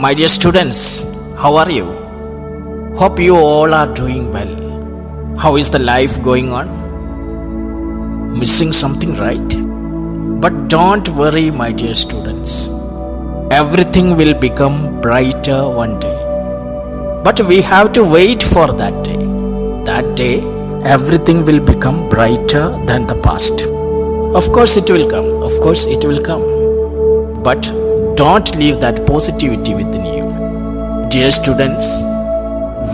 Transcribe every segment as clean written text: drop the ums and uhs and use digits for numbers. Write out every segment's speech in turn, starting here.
My dear students, how are you? Hope you all are doing well. How is the life going on? Missing something, right? But don't worry, my dear students. Everything will become brighter one day. But we have to wait for that day. That day, everything will become brighter than the past. Of course it will come. Of course it will come. But don't leave that positivity within you. Dear students,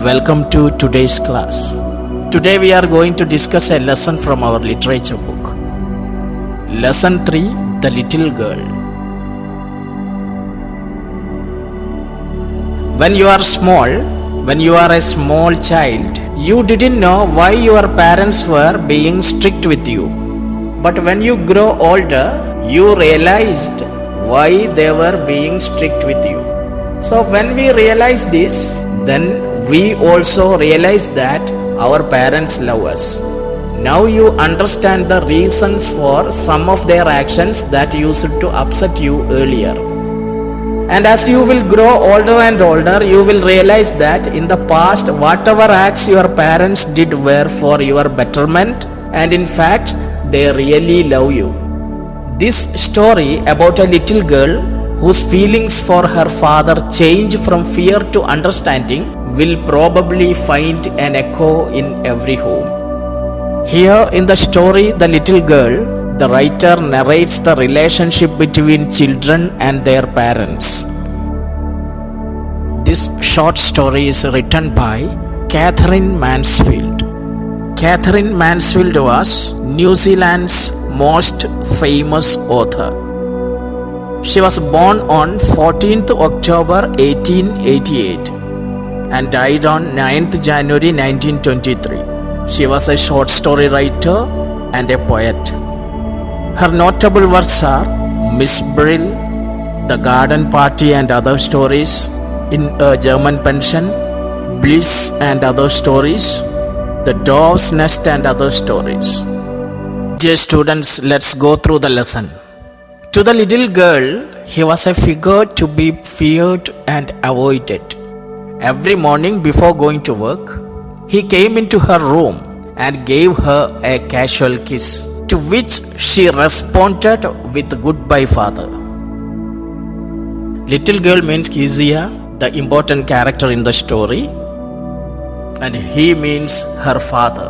welcome to today's class. Today we are going to discuss a lesson from our literature book. Lesson 3, The Little Girl. When you are small, when you are a small child, you didn't know why your parents were being strict with you. But when you grow older, you realized why they were being strict with you. So when we realize this, then we also realize that our parents love us. Now you understand the reasons for some of their actions that used to upset you earlier. And as you will grow older and older, you will realize that in the past, whatever acts your parents did were for your betterment, and in fact, they really love you. This story about a little girl whose feelings for her father change from fear to understanding will probably find an echo in every home. Here in the story, The Little Girl, the writer narrates the relationship between children and their parents. This short story is written by Katherine Mansfield. Katherine Mansfield was New Zealand's most famous author. She was born on 14th October 1888 and died on 9th January 1923. She was a short story writer and a poet. Her notable works are Miss Brill, The Garden Party and Other Stories, In a German Pension, Bliss and Other Stories, The Dove's Nest and Other Stories. Dear students, let's go through the lesson. To the little girl, he was a figure to be feared and avoided. Every morning before going to work, he came into her room and gave her a casual kiss, to which she responded with "Goodbye, father." Little girl means Kezia, the important character in the story, and he means her father.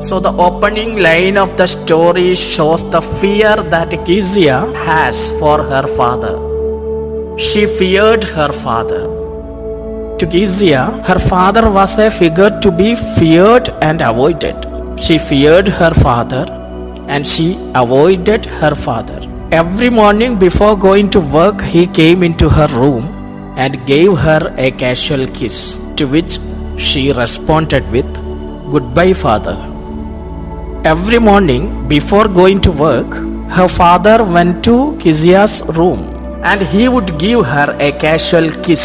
So the opening line of the story shows the fear that Kezia has for her father. She feared her father. To Kezia, her father was a figure to be feared and avoided. She feared her father and she avoided her father. Every morning before going to work, he came into her room and gave her a casual kiss, to which she responded with "Goodbye, father." Every morning before going to work, her father went to Kezia's room and he would give her a casual kiss.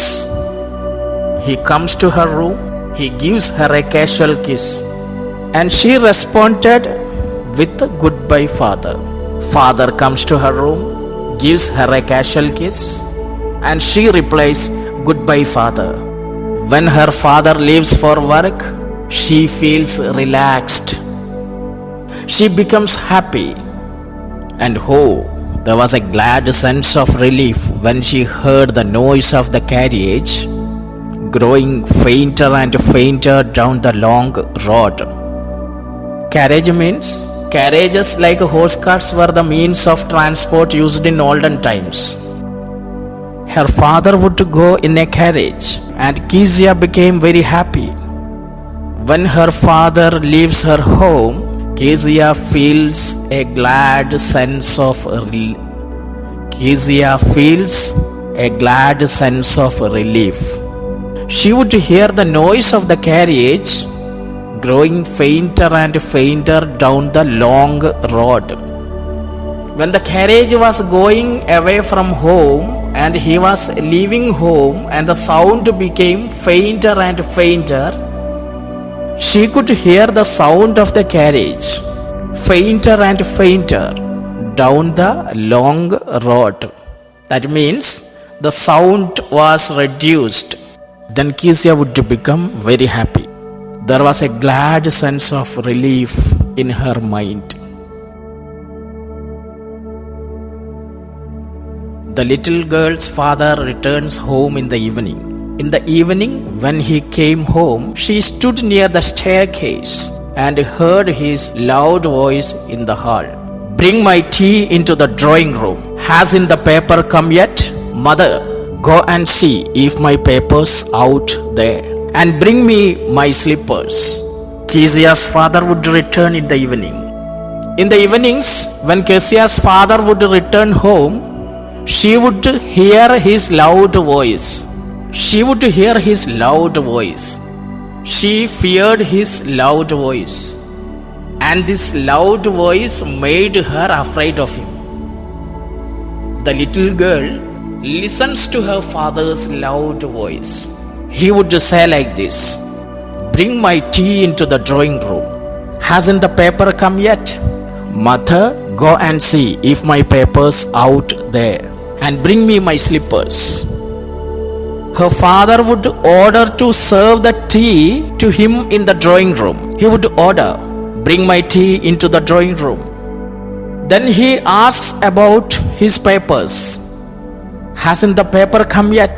He comes to her room, he gives her a casual kiss, and she responded with "Goodbye, father." Father comes to her room, gives her a casual kiss, and she replies "Goodbye, father." When her father leaves for work, she feels relaxed. She becomes happy, and there was a glad sense of relief when she heard the noise of the carriage growing fainter and fainter down the long road. Carriage means carriages like horse carts were the means of transport used in olden times. Her father would go in a carriage, and Kezia became very happy. When her father leaves her home, Kezia feels a glad sense of relief. She would hear the noise of the carriage growing fainter and fainter down the long road. When the carriage was going away from home and he was leaving home and the sound became fainter and fainter, she could hear the sound of the carriage fainter and fainter down the long road. That means the sound was reduced, then Kezia would become very happy. There was a glad sense of relief in her mind. The little girl's father returns home in the evening. In the evening, when he came home, she stood near the staircase and heard his loud voice in the hall. "Bring my tea into the drawing room. Hasn't the paper come yet? Mother, go and see if my paper's out there. And bring me my slippers." Kezia's father would return in the evening. In the evenings, when Kezia's father would return home, she would hear his loud voice. She would hear his loud voice. She feared his loud voice. And this loud voice made her afraid of him. The little girl listens to her father's loud voice. He would say like this, "Bring my tea into the drawing room. Hasn't the paper come yet? Mother, go and see if my paper's out there. And bring me my slippers." Her father would order to serve the tea to him in the drawing room. He would order, "Bring my tea into the drawing room." Then he asks about his papers. "Hasn't the paper come yet?"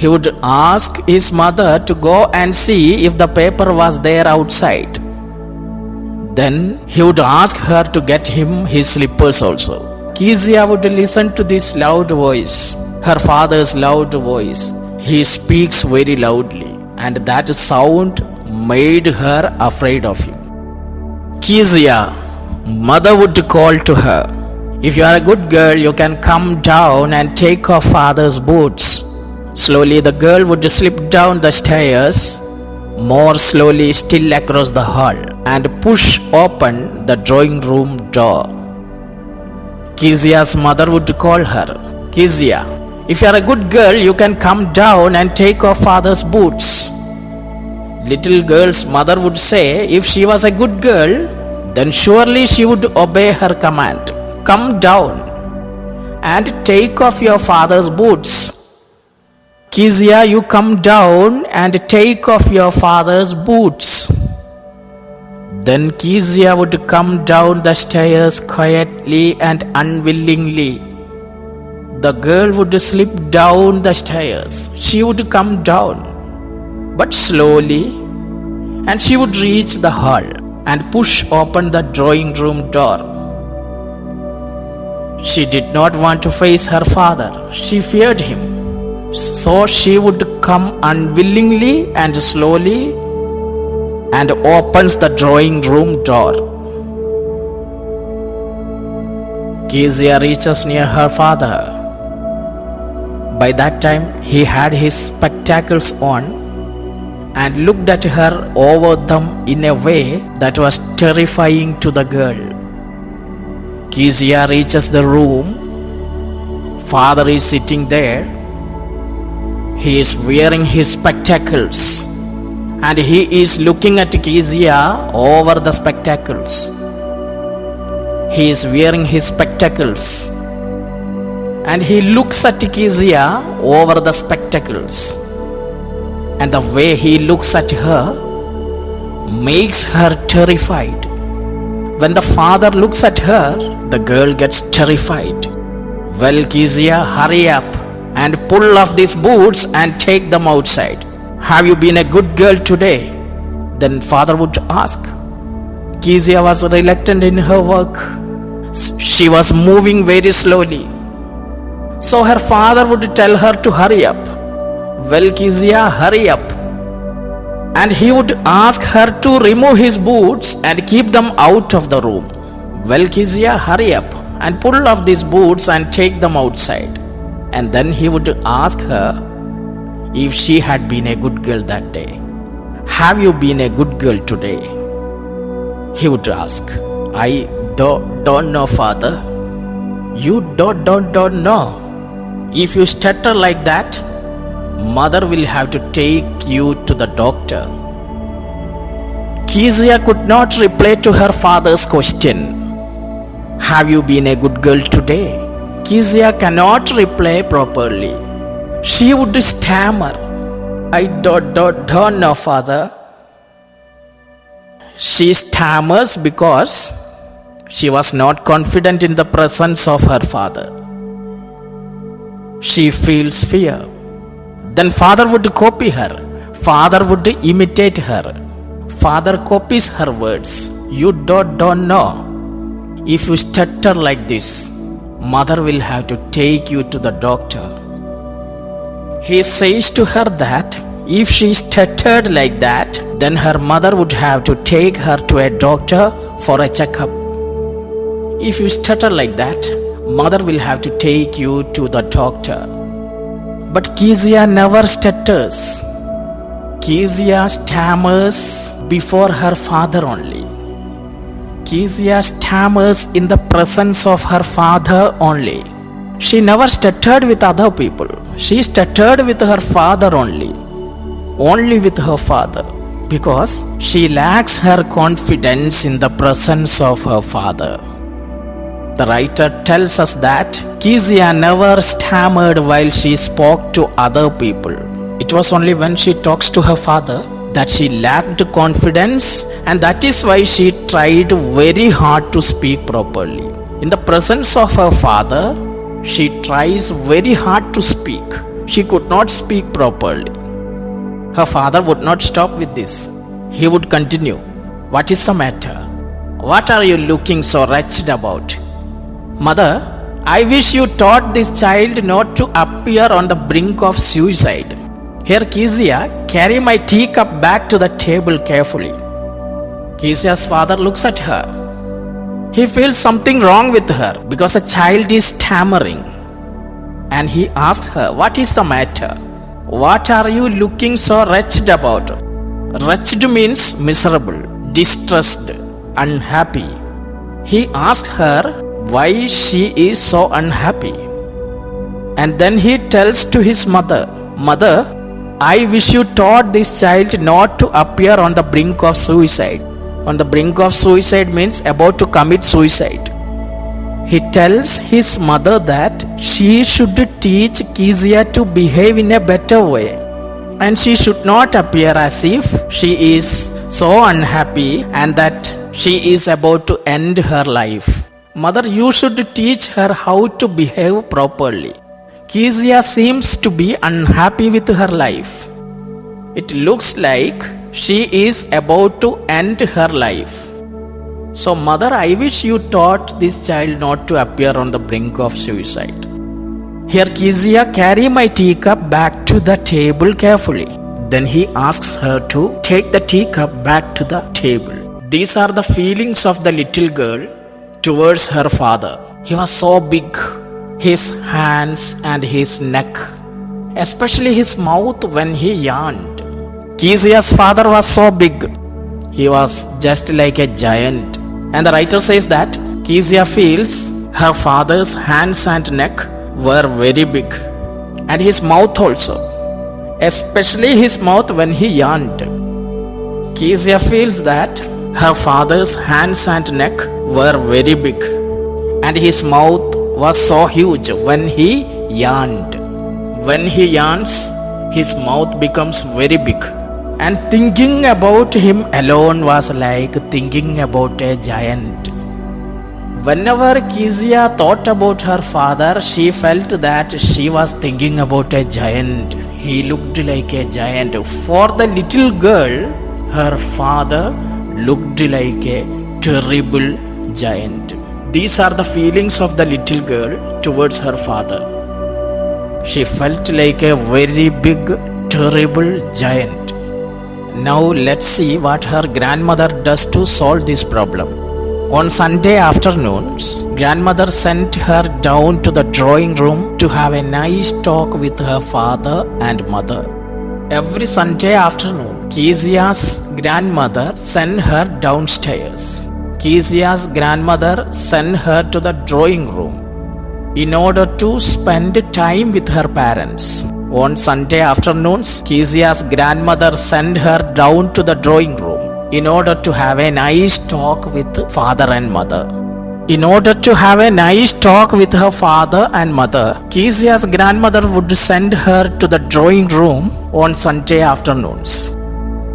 He would ask his mother to go and see if the paper was there outside. Then he would ask her to get him his slippers also. Kezia would listen to this loud voice, her father's loud voice. He speaks very loudly, and that sound made her afraid of him. Kezia, mother would call to her, "If you are a good girl, you can come down and take off father's boots." Slowly the girl would slip down the stairs, more slowly still across the hall, and push open the drawing room door. Kezia's mother would call her, "Kezia, if you are a good girl, you can come down and take off father's boots." Little girl's mother would say if she was a good girl, then surely she would obey her command. "Come down and take off your father's boots." Kezia, you come down and take off your father's boots. Then Kezia would come down the stairs quietly and unwillingly. The girl would slip down the stairs. She would come down, but slowly, and she would reach the hall and push open the drawing room door. She did not want to face her father. She feared him. So she would come unwillingly and slowly and opens the drawing room door. Kezia reaches near her father. By that time he had his spectacles on and looked at her over them in a way that was terrifying to the girl. Kezia reaches the room. Father is sitting there. He is wearing his spectacles and he is looking at Kezia over the spectacles. He is wearing his spectacles and he looks at Kezia over the spectacles. And the way he looks at her makes her terrified. When the father looks at her, the girl gets terrified. "Well, Kezia, hurry up and pull off these boots and take them outside. Have you been a good girl today?" Then father would ask. Kezia was reluctant in her work. She was moving very slowly. So her father would tell her to hurry up. "Well, Kezia, hurry up." And he would ask her to remove his boots and keep them out of the room. "Well, Kezia, hurry up and pull off these boots and take them outside." And then he would ask her if she had been a good girl that day. "Have you been a good girl today?" He would ask. "I don't know, father." "You don't know? If you stutter like that, mother will have to take you to the doctor." Kezia could not reply to her father's question. "Have you been a good girl today?" Kezia cannot reply properly. She would stammer, I don't know, father. She stammers because she was not confident in the presence of her father. She feels fear. Then father would copy her. Father would imitate her. Father copies her words. You don't know. If you stutter like this, mother will have to take you to the doctor. He says to her that if she stuttered like that, then her mother would have to take her to a doctor for a checkup. If you stutter like that, mother will have to take you to the doctor. But Kezia never stutters. Kezia stammers before her father only. Kezia stammers in the presence of her father only. She never stuttered with other people. She stuttered with her father only with her father, because she lacks her confidence in the presence of her father. The writer tells us that Kezia never stammered while she spoke to other people. It was only when she talks to her father that she lacked confidence, and that is why she tried very hard to speak properly. In the presence of her father, she tries very hard to speak. She could not speak properly. Her father would not stop with this. He would continue, What is the matter? What are you looking so wretched about? Mother, I wish you taught this child not to appear on the brink of suicide. Here, Kezia, carry my teacup back to the table carefully. Kezia's father looks at her. He feels something wrong with her because the child is stammering. And he asks her, What is the matter? What are you looking so wretched about? Wretched means miserable, distressed, unhappy. He asks her why she is so unhappy. And then he tells to his mother, Mother, I wish you taught this child not to appear on the brink of suicide. On the brink of suicide means about to commit suicide. He tells his mother that she should teach Kezia to behave in a better way, and she should not appear as if she is so unhappy and that she is about to end her life. Mother, you should teach her how to behave properly. Kezia seems to be unhappy with her life. It looks like she is about to end her life. So, mother, I wish you taught this child not to appear on the brink of suicide. Here, Kezia, carry my teacup back to the table carefully. Then he asks her to take the teacup back to the table. These are the feelings of the little girl towards her father. He was so big, his hands and his neck, especially his mouth when he yawned. Kezia's father was so big. He was just like a giant. And the writer says that Kezia feels her father's hands and neck were very big, and his mouth also, especially his mouth when he yawned. Kezia feels that her father's hands and neck were very big, and his mouth was so huge when he yawned. When he yawns, his mouth becomes very big. And thinking about him alone was like thinking about a giant. Whenever Kezia thought about her father, she felt that she was thinking about a giant. He looked like a giant. For the little girl, her father looked like a terrible giant. These are the feelings of the little girl towards her father. She felt like a very big, terrible giant. Now let's see what her grandmother does to solve this problem. On Sunday afternoons, grandmother sent her down to the drawing room to have a nice talk with her father and mother. Every Sunday afternoon, Kezia's grandmother sent her downstairs. Kezia's grandmother sent her to the drawing room in order to spend time with her parents. On Sunday afternoons, Kezia's grandmother sent her down to the drawing room in order to have a nice talk with father and mother. In order to have a nice talk with her father and mother, Kezia's grandmother would send her to the drawing room on Sunday afternoons.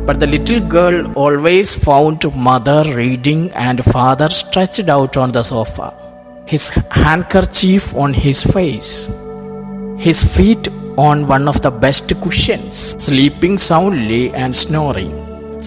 But the little girl always found mother reading and father stretched out on the sofa, his handkerchief on his face, his feet on one of the best cushions, sleeping soundly and snoring.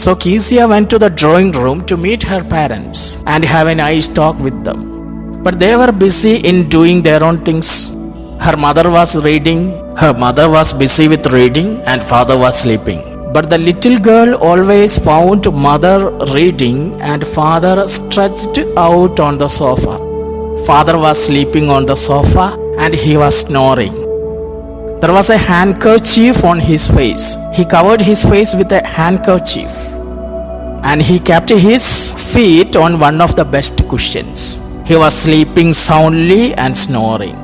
So Kezia went to the drawing room to meet her parents and have a nice talk with them. But they were busy in doing their own things. Her mother was reading, her mother was busy with reading, and father was sleeping. But the little girl always found mother reading and father stretched out on the sofa. Father was sleeping on the sofa and he was snoring. There was a handkerchief on his face. He covered his face with a handkerchief and he kept his feet on one of the best cushions. He was sleeping soundly and snoring.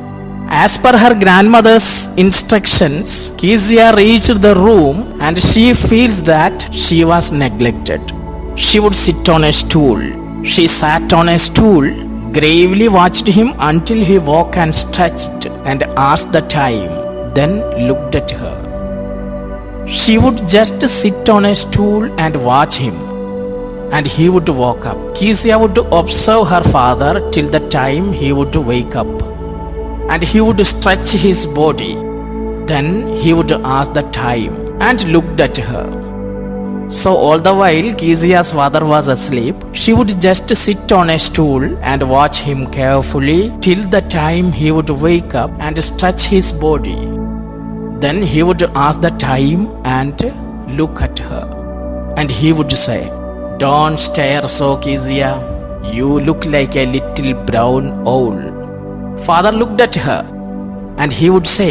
As per her grandmother's instructions, Kezia reached the room and she feels that she was neglected. She would sit on a stool. She sat on a stool, gravely watched him until he woke and stretched and asked the time. Then looked at her. She would just sit on a stool and watch him, and he would walk up. Kezia would observe her father till the time he would wake up, and he would stretch his body. Then he would ask the time and looked at her. So all the while Kezia's father was asleep, she would just sit on a stool and watch him carefully till the time he would wake up and stretch his body. Then he would ask the time and look at her. And he would say, "Don't stare so, Kezia. You look like a little brown owl." Father looked at her and he would say,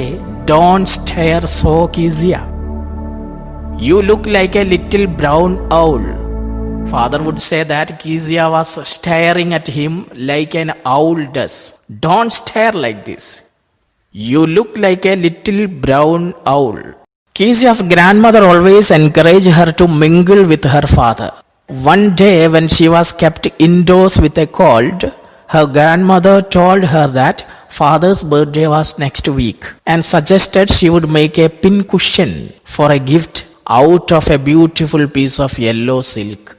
"Don't stare so, Kezia. You look like a little brown owl." Father would say that Kezia was staring at him like an owl does. "Don't stare like this. You look like a little brown owl." Kezia's grandmother always encouraged her to mingle with her father. One day when she was kept indoors with a cold, her grandmother told her that father's birthday was next week and suggested she would make a pin cushion for a gift out of a beautiful piece of yellow silk.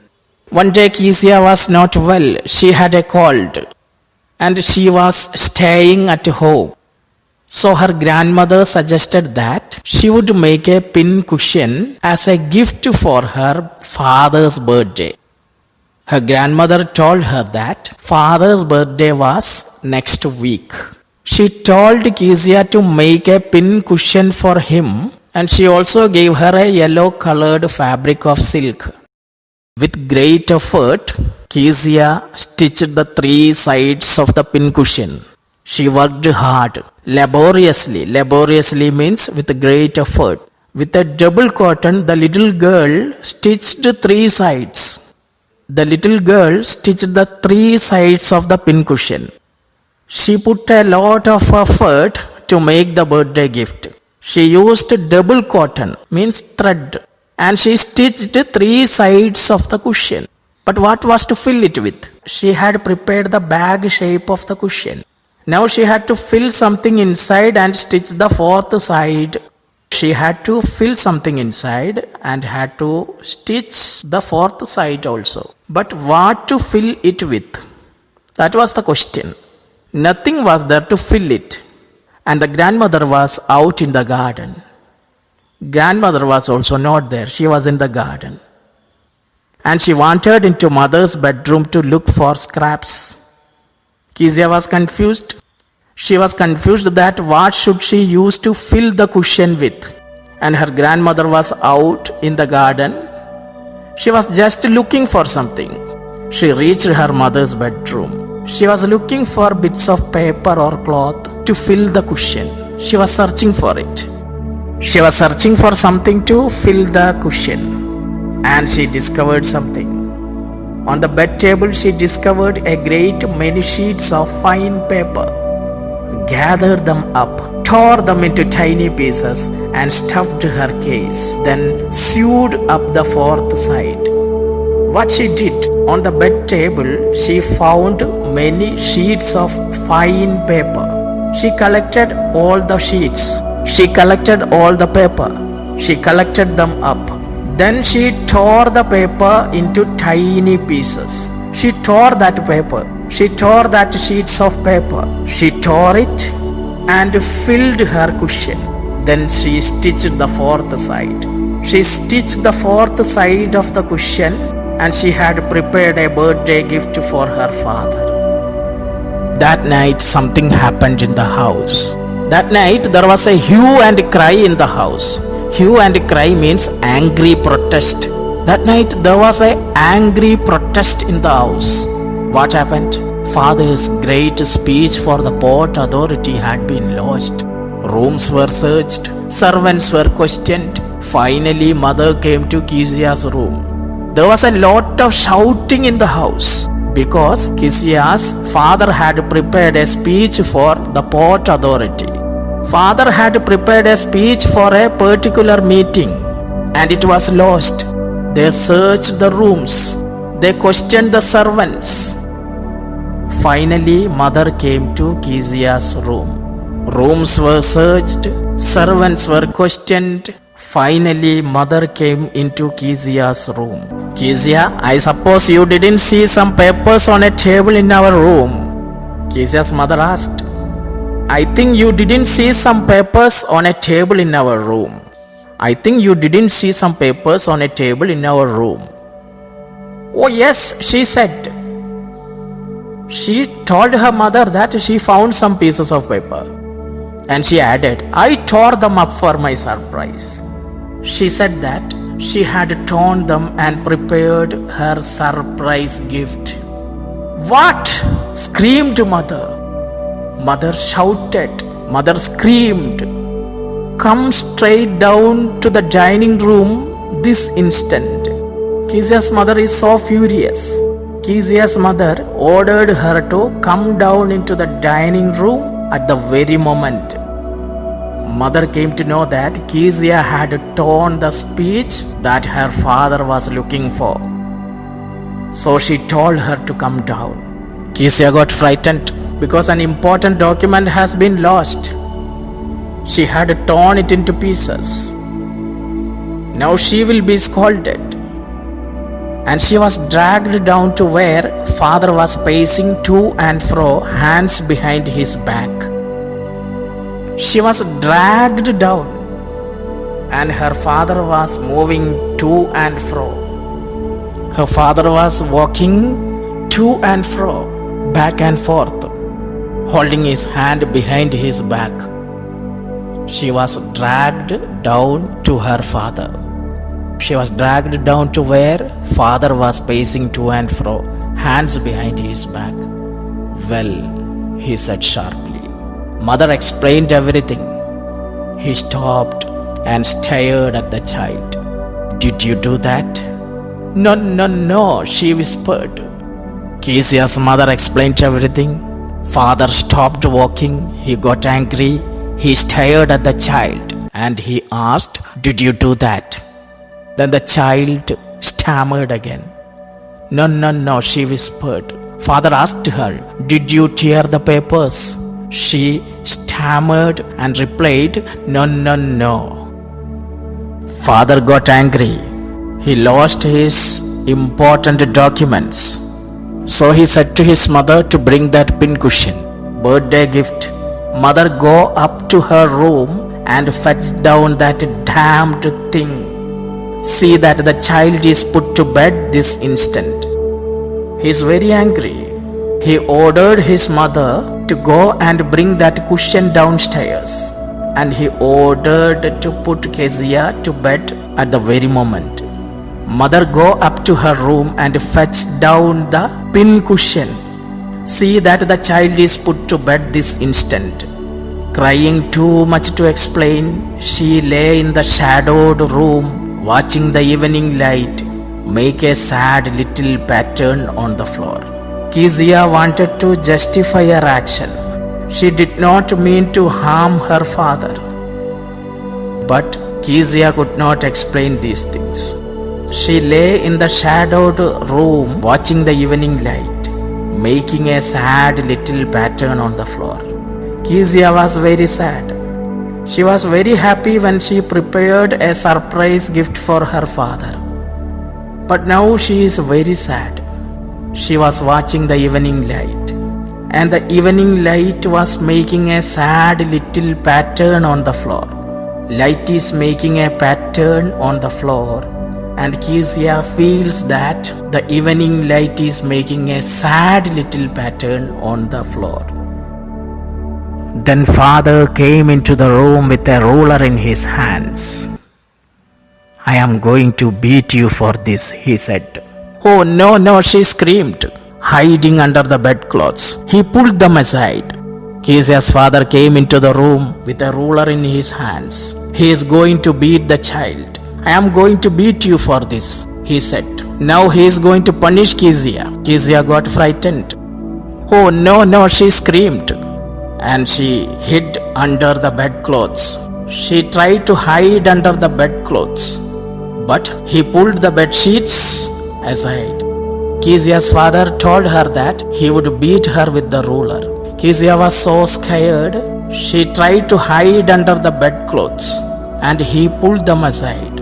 One day Kezia was not well. She had a cold and she was staying at home. So her grandmother suggested that she would make a pin cushion as a gift for her father's birthday. Her grandmother told her that father's birthday was next week. She told Kezia to make a pin cushion for him, and she also gave her a yellow colored fabric of silk. With great effort, Kezia stitched the three sides of the pin cushion. She worked hard, laboriously. Laboriously means with great effort. With a double cotton, the little girl stitched three sides. The little girl stitched the three sides of the pincushion. She put a lot of effort to make the birthday gift. She used double cotton, means thread, and she stitched three sides of the cushion. But what was to fill it with? She had prepared the bag shape of the cushion. Now she had to fill something inside and stitch the fourth side. She had to fill something inside and had to stitch the fourth side also. But what to fill it with? That was the question. Nothing was there to fill it. And the grandmother was out in the garden. Grandmother was also not there. She was in the garden. And she wandered into mother's bedroom to look for scraps. Kezia was confused. She was confused that what should she use to fill the cushion with. And her grandmother was out in the garden. She was just looking for something. She reached her mother's bedroom. She was looking for bits of paper or cloth to fill the cushion. She was searching for it. She was searching for something to fill the cushion. And she discovered something. On the bed table, she discovered a great many sheets of fine paper, gathered them up, tore them into tiny pieces, and stuffed her case, then sewed up the fourth side. What she did, on the bed table, she found many sheets of fine paper. She collected all the sheets. She collected all the paper. She collected them up. Then she tore the paper into tiny pieces. She tore that paper. She tore that sheets of paper. She tore it and filled her cushion. Then she stitched the fourth side. She stitched the fourth side of the cushion, and she had prepared a birthday gift for her father. That night something happened in the house. That night there was a hue and cry in the house. Hue and cry means angry protest. That night there was an angry protest in the house. What happened? Father's great speech for the port authority had been lodged. Rooms were searched. Servants were questioned. Finally, mother came to Kezia's room. There was a lot of shouting in the house because Kezia's father had prepared a speech for the port authority. Father had prepared a speech for a particular meeting, and it was lost. They searched the rooms. They questioned the servants. Finally, mother came to Kezia's room. Rooms were searched. Servants were questioned. Finally, mother came into Kezia's room. Kezia, I suppose you didn't see some papers on a table in our room? Kezia's mother asked. I think you didn't see some papers on a table in our room. I think you didn't see some papers on a table in our room. Oh yes, she said. She told her mother that she found some pieces of paper. And she added, I tore them up for my surprise. She said that she had torn them and prepared her surprise gift. What? Screamed mother. Mother shouted. Mother screamed. Come straight down to the dining room this instant. Kezia's mother is so furious. Kezia's mother ordered her to come down into the dining room at the very moment. Mother came to know that Kezia had torn the speech that her father was looking for. So she told her to come down. Kezia got frightened because an important document has been lost. She had torn it into pieces. Now she will be scolded. And she was dragged down to where father was pacing to and fro, hands behind his back. She was dragged down, and her father was moving to and fro. Her father was walking to and fro, back and forth, holding his hand behind his back. She was dragged down to her father. She was dragged down to where father was pacing to and fro, hands behind his back. Well, he said sharply. Mother explained everything. He stopped and stared at the child. Did you do that? No, no, no, she whispered. Kezia's mother explained everything. Father stopped walking. He got angry. He stared at the child and he asked, Did you do that? Then the child stammered again. No, no, no, she whispered. Father asked her, Did you tear the papers? She stammered and replied, No, no, no. Father got angry. He lost his important documents. So he said to his mother to bring that pincushion, birthday gift. Mother, go up to her room and fetch down that damned thing. See that the child is put to bed this instant. He is very angry. He ordered his mother to go and bring that cushion downstairs, and he ordered to put Kezia to bed at the very moment. Mother, go up to her room and fetch down the pin cushion. See that the child is put to bed this instant. Crying too much to explain, she lay in the shadowed room watching the evening light make a sad little pattern on the floor. Kezia wanted to justify her action. She did not mean to harm her father. But Kezia could not explain these things. She lay in the shadowed room watching the evening light making a sad little pattern on the floor. Kezia was very sad. She was very happy when she prepared a surprise gift for her father. But now she is very sad. She was watching the evening light, and the evening light was making a sad little pattern on the floor. Light is making a pattern on the floor, and Kezia feels that the evening light is making a sad little pattern on the floor. Then father came into the room with a ruler in his hands. "I am going to beat you for this," he said. "Oh, no, no," she screamed, hiding under the bedclothes. He pulled them aside. Kezia's father came into the room with a ruler in his hands. "He is going to beat the child. I am going to beat you for this," he said. Now he is going to punish Kezia. Kezia got frightened. "Oh, no, no," she screamed, and she hid under the bedclothes. She tried to hide under the bedclothes, but he pulled the bed sheets aside. Kezia's father told her that he would beat her with the ruler. Kezia was so scared, she tried to hide under the bedclothes, and he pulled them aside.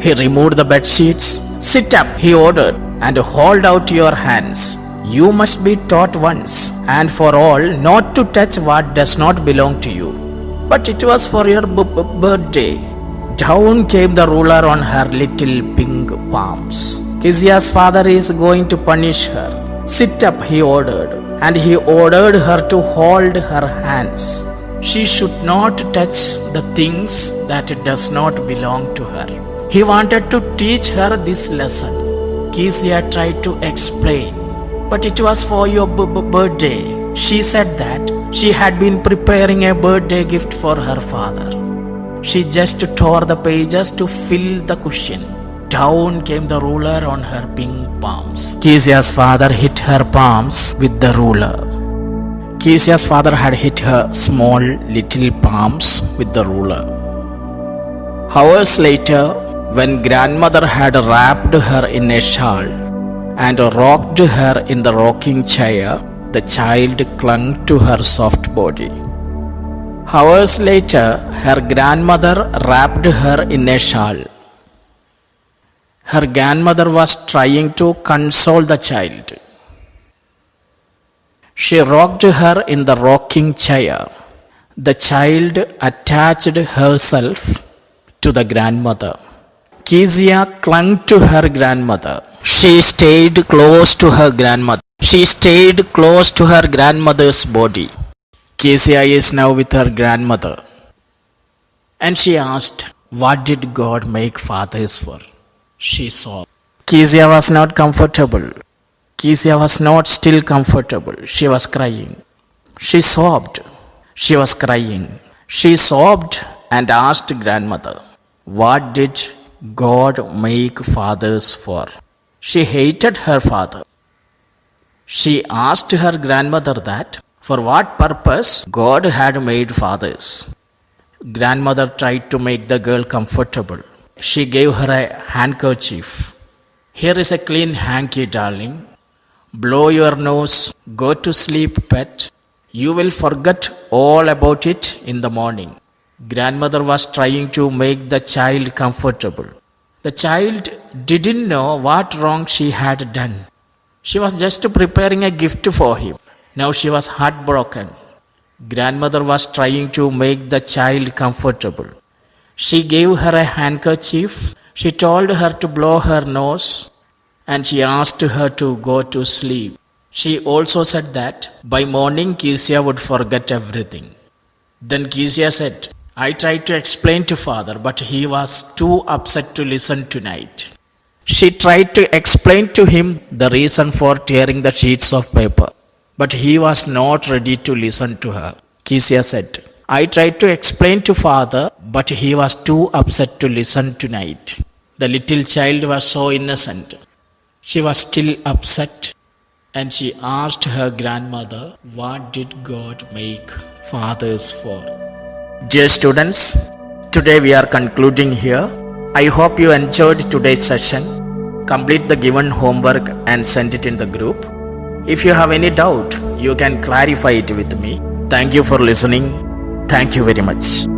He removed the bed sheets. "Sit up," he ordered, "and hold out your hands. You must be taught once and for all not to touch what does not belong to you. But it was for your birthday." Down came the ruler on her little pink palms. Kezia's father is going to punish her. "Sit up," he ordered, and he ordered her to hold her hands. She should not touch the things that does not belong to her. He wanted to teach her this lesson. Kezia tried to explain, "But it was for your birthday." She said that she had been preparing a birthday gift for her father. She just tore the pages to fill the cushion. Down came the ruler on her pink palms. Kezia's father hit her palms with the ruler. Kezia's father had hit her small little palms with the ruler. Hours later, when grandmother had wrapped her in a shawl and rocked her in the rocking chair, the child clung to her soft body. Hours later, her grandmother wrapped her in a shawl. Her grandmother was trying to console the child. She rocked her in the rocking chair. The child attached herself to the grandmother. Kezia clung to her grandmother. She stayed close to her grandmother. She stayed close to her grandmother's body. Kezia is now with her grandmother. And she asked, "What did God make fathers for?" She sobbed. Kezia was not comfortable. Kezia was not still comfortable. She was crying. She sobbed. She was crying. She sobbed and asked grandmother, "What did God make fathers for?" She hated her father. She asked her grandmother that for what purpose God had made fathers. Grandmother tried to make the girl comfortable. She gave her a handkerchief. "Here is a clean hanky, darling. Blow your nose. Go to sleep, pet. You will forget all about it in the morning." Grandmother was trying to make the child comfortable. The child didn't know what wrong she had done. She was just preparing a gift for him. Now she was heartbroken. Grandmother was trying to make the child comfortable. She gave her a handkerchief. She told her to blow her nose, and she asked her to go to sleep. She also said that by morning Kezia would forget everything. Then Kezia said, "I tried to explain to father, but he was too upset to listen tonight." She tried to explain to him the reason for tearing the sheets of paper, but he was not ready to listen to her. Kezia said, "I tried to explain to father, but he was too upset to listen tonight." The little child was so innocent. She was still upset, and she asked her grandmother, "What did God make fathers for?" Dear students, today we are concluding here. I hope you enjoyed today's session. Complete the given homework and send it in the group. If you have any doubt, you can clarify it with me. Thank you for listening. Thank you very much.